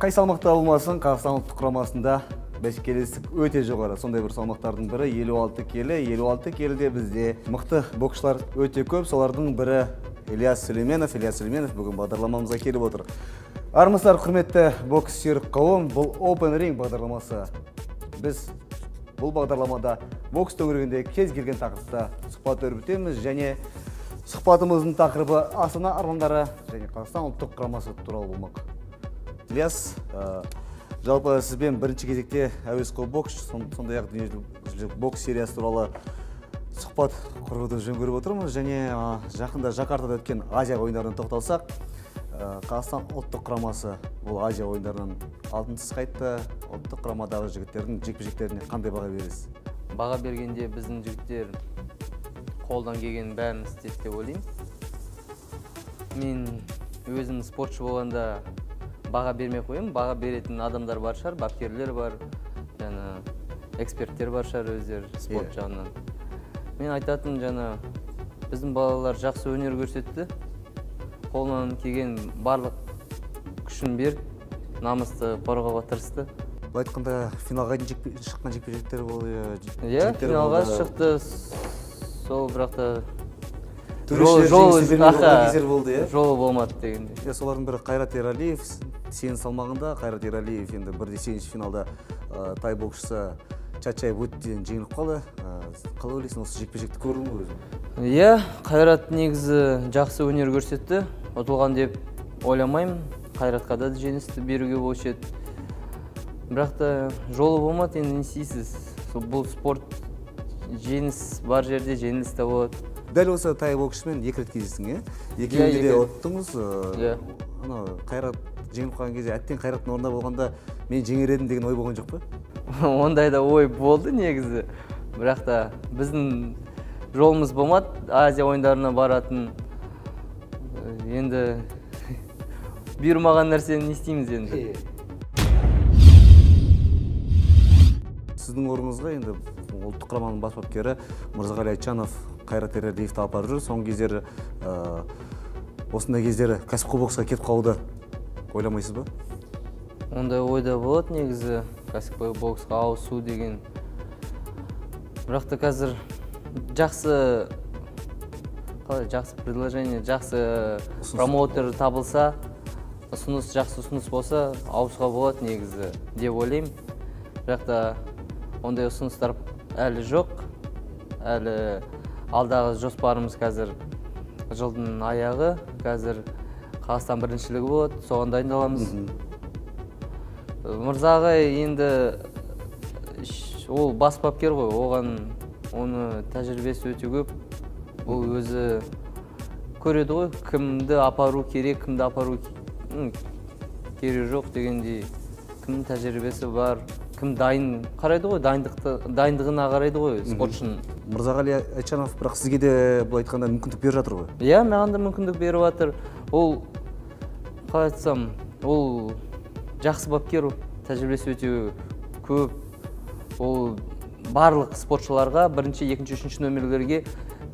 Қай салмақта болмасын, Қазақстан ұлттық құрамасында бәсекелестік өте жоғары. Сондай бір салмақтардың бірі 56 келі. 56 келіде бізде мықты боксшылар өте көп. Солардың бірі Ильяс Сүлейменов. Ильяс Сүлейменов бүгін бағдарламамызға келіп отыр. Армысыздар, құрметті бокс сүйер қауым. Бұл Open Ring бағдарламасы. Біз бұл бағдарламада бокс төңірегінде кез келген тақырыпта сұхбат өрбітеміз және сұхбатымыздың тақырыбы Астана арландары және Қазақстан ұлттық құрамасы туралы болмақ. Ильяс, жалпы сізбен бірінші кезекте әуесқой бокс, сондай-ақ дүниежүзілік бокс сериясы туралы сұхбат құруды жөн көріп отырмыз және жақында Жакартада өткен Азия ойындарынан тоқталсақ, Қазақстан ұлттық құрамасы бұл Азия ойындарынан алтынсыз қайтты. Ұлттық құрамадағы жігіттердің жекпе-жектеріне қандай баға бересіз? Баға бергенде біздің жігіттер қолдан келген бәрін істеді деп ойлаймын. Мен өзім спортшы болғанда баға бермей қоямын. Баға беретін адамдар бар шығар, бапкерлер бар, жаңа эксперттер бар шығар өздері спорт жағынан. Мен айтатын жаңа біздің балалар жақсы өнер көрсетті. Қолынан келген барлық күшін беріп, намысты қорғауға тырысты. Бұл айтқанда финалға шыққан жекпе-жектер болды. Иә, финалға шықты. Сол бірақта жолы болмады дегенде. Солардың бірі Қайрат Ералиев. Сен салмағында Қайрат Ералиев енді 1/8 финалда тай боксшысы Чачай Буттен жеңіліп қалды. Қалай ойлайсың, осы жекпе-жекті көрдің бе өзің? Иә, Қайрат негізі жақсы өнер көрсетті. Ұтылған деп ойламаймын. Қайратқа да жеңісті беруге болушы еді. Бірақ та жолы болмады, енді не істейсіз. Бұл спорт, жеңіс бар жерде жеңіліс те болады. Дәл осы тай боксшымен екі рет кездестің, е? Екеуінде де ұттыңыз. Қайрат жеңіліп қалған кезде, әттең Қайраттың орнында болғанда мен жеңер едім деген ой болған жоқ па? Ондай да ой болды негізі. Бірақ та біздің жолымыз болмады. Азия ойындарына баратын. Енді бұйырмаған нәрсені не істейміз енді. Сіздің орныңызға енді ұлттық құраманың бас бапкері Мырзағали Айтжанов Қайрат Ералиевті алып жүр. Соңғы кездері осындай кездері кәсіпқой боксқа кетіп қалуды ойламайсыз ба? Ондай ойда болады негізі, кәсіпқой боксқа ауысу деген. Бірақ та қазір жақсы предложение, жақсы промоутер табылса, жақсы ұсыныс болса, ауысуға болады негізі деп ойлаймын. Бірақ та ондай ұсыныстар әлі жоқ. Әлі алдағы жоспарымыз қазір жылдың аяғы, қазір Қазақстан біріншілігі болады, соған дайындаламыз. Мырзағай енді ол бас бапкер ғой, оны тәжірибесі өте көп. Ол өзі көреді ғой, кімді апару керек, кімді апару керек жоқ дегендей. Кімнің тәжірибесі бар, кім дайын қарайды ғой, дайындығына қарайды ғой спортшының. Мырзағали Айтжанов бірақ сізге де бұл айтқанда мүмкіндік беріп жатыр ғой? Иә, маған да мүмкіндік беріп жатыр. Ол, қалай айтсам, ол жақсы бапкер, тәжірибесі өте көп. Ол барлық спортшыларға, бірінші, екінші, үшінші нөмірлерге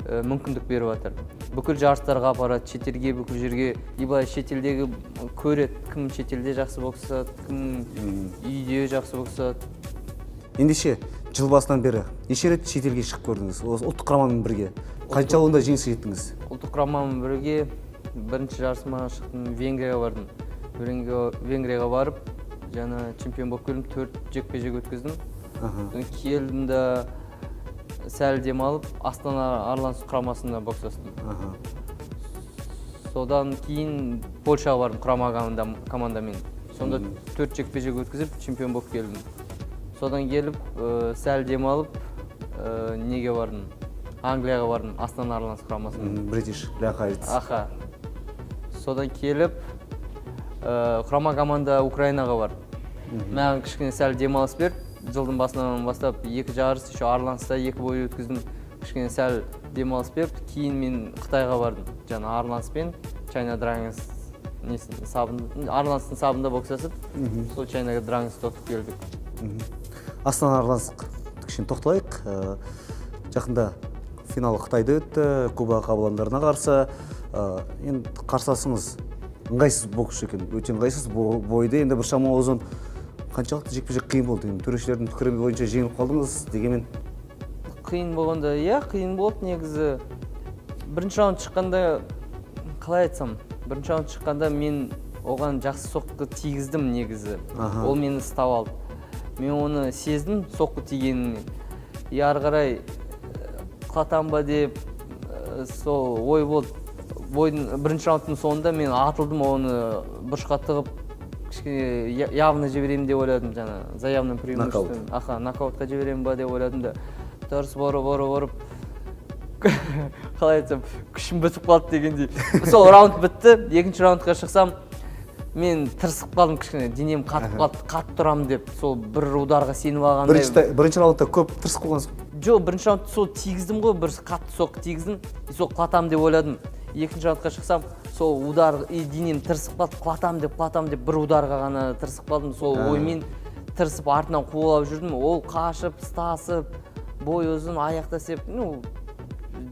мүмкіндік беріп жатыр. Бүкіл жарыстарға апарады, шетелге, бүкіл жерге. Ибай шетелдегі көреді, кім шетелде жақсы боксады, кім үйде жақсы боксады. Ендеше, жыл басынан бері неше рет шетелге шығып көрдіңіз? Ұлттық құрамамен бірге. Қанша онда жеңіске жеттіңіз? Ұлттық құрамамен бірге бірінші жарысыма шықтым, Венгрияға бардым. Венгрияға барып, жаңа чемпион болып келдім, 4 жекпе-жек өткіздім. Келдім де сәл демалып, Астана арланс құрамасында бокстастым. Содан кейін Польшаға бардым құрама командамен. Сонда 4 жекпе-жек өткізіп, чемпион болып келдім. Содан келіп, сәл демалып, неге бардым? Англияға бардым, Астана арланс құрамасында. Бритиш, Ляхайц. Аха. Содан келіп, құрама команда Украинаға бар. Маған кішкене сәл демалыс берді. Жылдың басынан бастап 2 жарыс, еще Арланста 2 бой өткіздім. Кішкене сәл демалыс беріп, кейін мен Қытайға бардым. Жаңа Арланспен, China Dragons Арланстың сабында боксасып, сол China Dragons тоқтып келдік. Астана арланс кішкене тоқталайық. Жақында финал Қытайда өтті, Куба қабыландарына қарсы. Енді қарсыласыңыз ыңғайсыз боксшы екен, өте ыңғайсыз бойды, енді біршама ұзын. Қаншалықты жекпе-жек қиын болды? Төрешілердің пікірі бойынша жеңіліп қалдыңыз дегенмен. Қиын болғанда, қиын болды негізі. Бірінші раунд шыққанда, қалай айтсам, бірінші раунд шыққанда мен оған жақсы соққы тигіздім негізі. Ол мені ұстап алды. Мен оны сездім соққы тигенін. Ары қарай құлатам ба деп сол ой болды. Бірінші раундтың соңында мен атылдым, оны бұрышқа тығып кішкене явно жіберемін деп ойладым, жаңа заявным преимуществом. Нокаутқа жіберемін ба деп ойладым да. Дұрыс борып қалай айтсам, күшім бітіп қалды дегендей. Сол раунд бітті, екінші раундқа шықсам, мен тырысып қалдым кішкене, денем қатып қалды, қатып тұрамын деп, сол бір ударға сеніп алғандай. Бірінші раундта көп тырысып қалғансыз? Жоқ, бірінші раундта сол тигіздім ғой, бір қатты соққы тигіздім, сол құлатам деп ойладым. Екінші раундқа шықсам, сол удар, денем тырысып қалды, құлатам деп бір ударға ғана тырысып қалдым. Сол оймен тырысып артынан қуалап жүрдім, ол қашып, стасып, бой ұзын, аяқта сеп,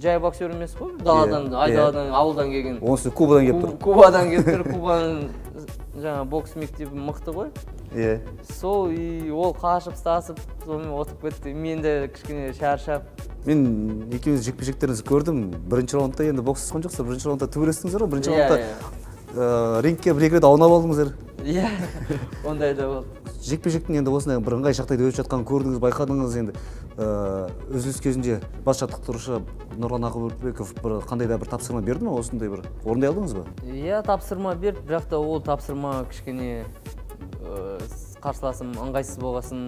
жай боксер емес қой, даладан, айдаладан, ауылдан келген. Онысы Кубадан келіп тұр. Кубадан келіп тұр, Кубаның жаңа бокс мектебі мықты ғой. Сол, ол қашып, стасып, сонымен отып кетті. Мен де кішкене шаршап. Мен екеуіңіз жекпе-жектеріңізді көрдім. Бірінші раундта енді боксысқан жоқсыз, бірінші раундта төбелестіңіздер ғой, бірінші раундта рингке бір-екі рет аунап алдыңыздар. Ондай да болды. Жекпе-жектің енді осындай бір ыңғай жағдайда өтіп жатқанын көрдіңіз, байқадыңыз. Енді үзіліс кезінде бас жаттықтырушы Нұрлан Ақылбеков қандай да бір тапсырма берді ме, осындай бір орындай алдыңыз ба? Тапсырма берді, бірақ та ол тапсырма кішкене қарсыласым ыңғайсыз болғасын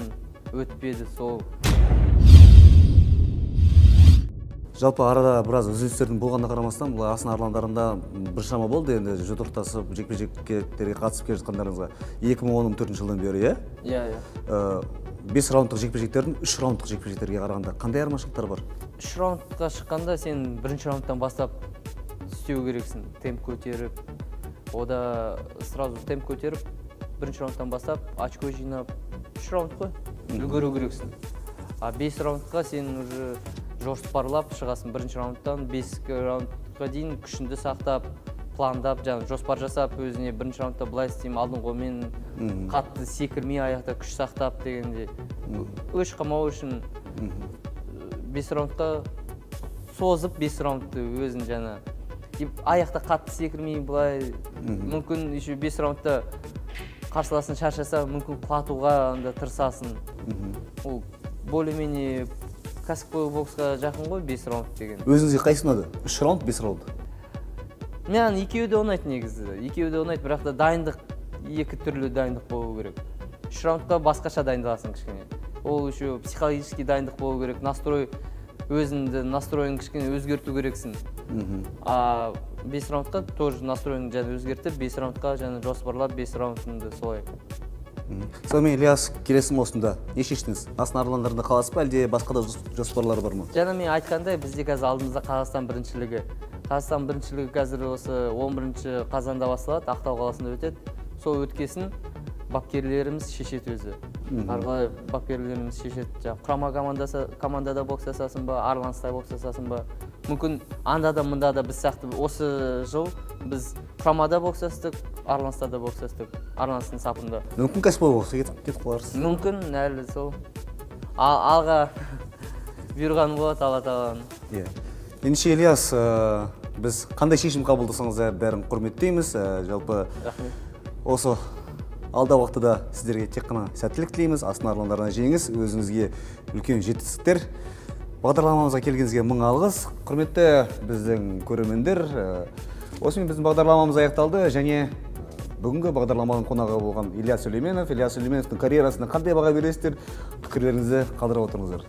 өтпеді. Сол Жалпы арада біраз үзілістердің болғанына қарамастан, бұл Асан Арландарында біршама болды, енді жұдырықтасып, жекпе-жектерге қатысып келе жатқандарыңызға 2014 жылдан бері, 5 раундтық жекпе-жектердің 3 раундтық жекпе-жектерге қарағанда қандай айырмашылықтар бар? 3 раундқа шыққанда сен бірінші раундтан бастап істеу керексің, темп көтеріп, ода сразу темп көтеріп, бірінші раундтан бастап очко жинап, 3 раунд қой, үлгеру керексің. 5 раундқа сен уже жоспарлап шығасың, бірінші раундтан 5 раундқа дейін күшінді сақтап, пландап, жоспар жасап, өзіне бірінші раундта былай істеймін, алдын қолмен қатты секірмей, аяқта күш сақтап дегенде. Өш қамау үшін 5 раундқа созып, 5 раундты өзін жаңа аяқта қатты секірмей, былай мүмкін 5 раундта қарсыласын шаршаса, мүмкін құлатуға тырысасың. Ол более-менее кәсіпқой боксқа жақын ғой 5 раунд деген. Өзіңізге қайсы ұнады? 3 раунд, 5 раунд? Мен екеуі де ұнайды негізі. Екеуі де ұнайды, бірақ та дайындық, екі түрлі дайындық болу керек. 3 раундқа басқаша дайындаласың кішкене. Ол еще психологический дайындық болу керек. Настрой, өзіңді настройын кішкене өзгерту керексің. 5 раундқа тоже настройын өзгертіп, 5 раундқа жоспарлап 5 раундыңды солай. Сонымен Ильяс, келесі маусымда не шештіңіз? Асан Арландарында қаласыз ба, әлде басқа да жоспарлар бар ма? Жаңа мен айтқандай, бізде қазір алдымызда Қазақстан біріншілігі. Қазақстан біріншілігі қазір осы 11 қазанда басталады, Ақтау қаласында өтеді. Сол өткесін бапкерлеріміз шешеді өзі. Арғылай бапкерлеріміз шешеді. Құрама командада бокс жасасын ба, Арланстай бокс жасасын ба. Мүмкін анда да мында да біз сияқты осы жыл біз құрамада бокс жастық, Арланста да бокс жастық, Арланстың сапында. Мүмкін кәсіпқой боксқа кетіп қаларсыз? Мүмкін, әлі сол. Алға бұйырған болады, Алла тағаланың. Ендеше Ильяс, біз қандай шешім қабылдасаңыз бәрін құрметтейміз. Жалпы осы алда уақытыда сіздерге тек қана сәттілік тілейміз. Асан Арландарына жеңіс, өзіңізге үлкен жетістіктер. Бағдарламамызға келгеніңізге мың алғыс. Құрметті біздің көрермендер, осымен біздің бағдарламамыз аяқталды және бүгінгі бағдарламаның қонағы болған Ильяс Сүлейменов. Ильяс Сүлейменовтың карьерасына қандай баға бересіздер? Пікірлеріңізді қалдырып отырыңыздар.